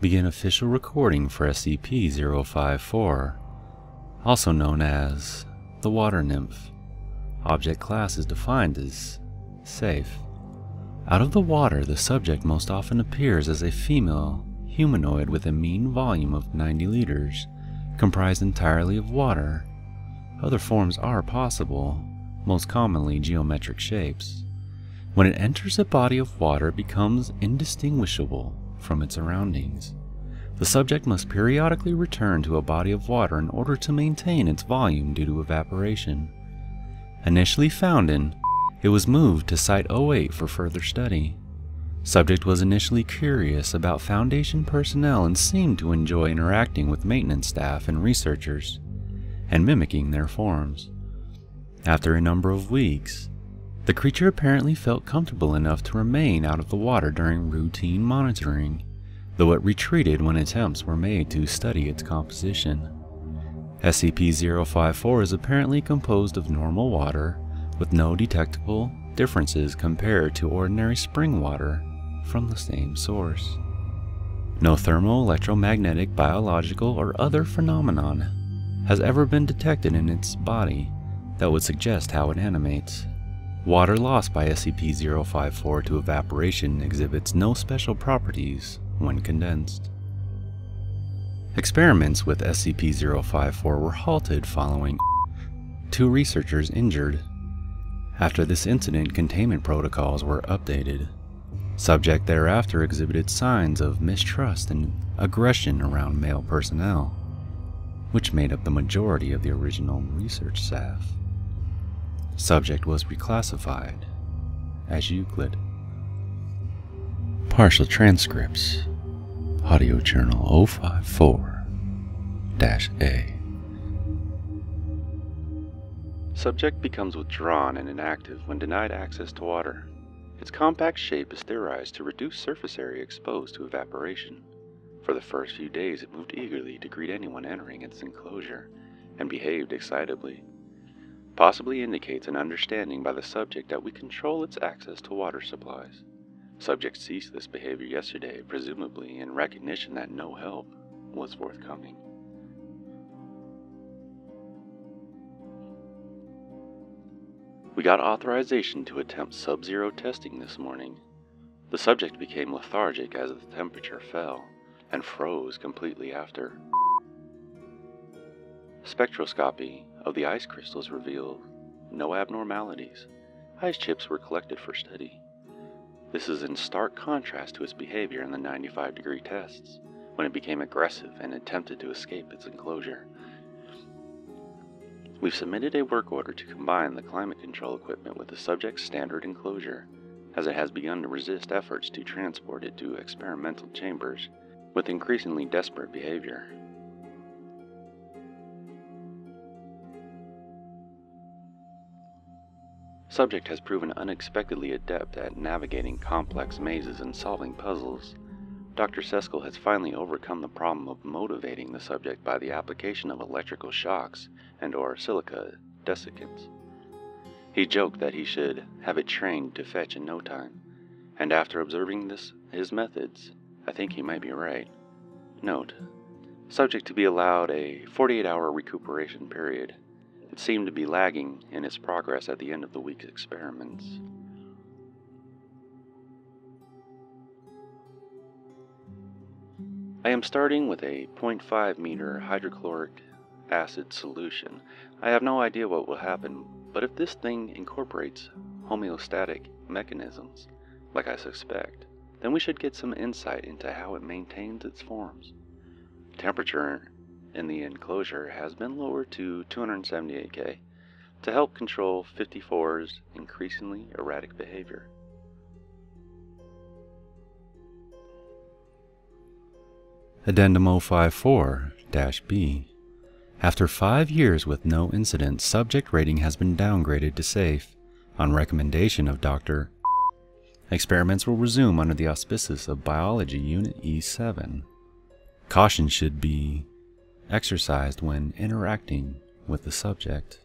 begin official recording for SCP-054, also known as the Water Nymph. Object class is defined as safe. Out of the water, the subject most often appears as a female humanoid with a mean volume of 90 liters, comprised entirely of water. Other forms are possible, most commonly geometric shapes. When it enters a body of water, it becomes indistinguishable from its surroundings. The subject must periodically return to a body of water in order to maintain its volume due to evaporation. Initially found in, it was moved to Site-08 for further study. Subject was initially curious about Foundation personnel and seemed to enjoy interacting with maintenance staff and researchers, and mimicking their forms. After a number of weeks, the creature apparently felt comfortable enough to remain out of the water during routine monitoring, though it retreated when attempts were made to study its composition. SCP-054 is apparently composed of normal water, with no detectable differences compared to ordinary spring water from the same source. No thermo-electromagnetic, biological, or other phenomenon has ever been detected in its body that would suggest how it animates. Water lost by SCP-054 to evaporation exhibits no special properties when condensed. Experiments with SCP-054 were halted following 2 researchers injured. After this incident, containment protocols were updated. Subject thereafter exhibited signs of mistrust and aggression around male personnel, which made up the majority of the original research staff. Subject was reclassified as Euclid. Partial transcripts. Audio Journal 054-A. Subject becomes withdrawn and inactive when denied access to water. Its compact shape is theorized to reduce surface area exposed to evaporation. For the first few days, it moved eagerly to greet anyone entering its enclosure, and behaved excitably. Possibly indicates an understanding by the subject that we control its access to water supplies. Subject ceased this behavior yesterday, presumably in recognition that no help was forthcoming. We got authorization to attempt sub-zero testing this morning. The subject became lethargic as the temperature fell, and froze completely after. Spectroscopy of the ice crystals revealed no abnormalities. Ice chips were collected for study. This is in stark contrast to its behavior in the 95-degree tests, when it became aggressive and attempted to escape its enclosure. We've submitted a work order to combine the climate control equipment with the subject's standard enclosure, as it has begun to resist efforts to transport it to experimental chambers with increasingly desperate behavior. Subject has proven unexpectedly adept at navigating complex mazes and solving puzzles. Dr. Seskel has finally overcome the problem of motivating the subject by the application of electrical shocks and/or silica desiccants. He joked that he should have it trained to fetch in no time, and after observing his methods, I think he might be right. Note: subject to be allowed a 48-hour recuperation period. It seemed to be lagging in its progress at the end of the week's experiments. I am starting with a 0.5 meter hydrochloric acid solution. I have no idea what will happen, but if this thing incorporates homeostatic mechanisms, like I suspect, then we should get some insight into how it maintains its forms. Temperature in the enclosure has been lowered to 278 K to help control 54's increasingly erratic behavior. Addendum 054-B. After 5 years with no incidents, subject rating has been downgraded to safe. On recommendation of Dr. Experiments will resume under the auspices of Biology Unit E7. Caution should be exercised when interacting with the subject.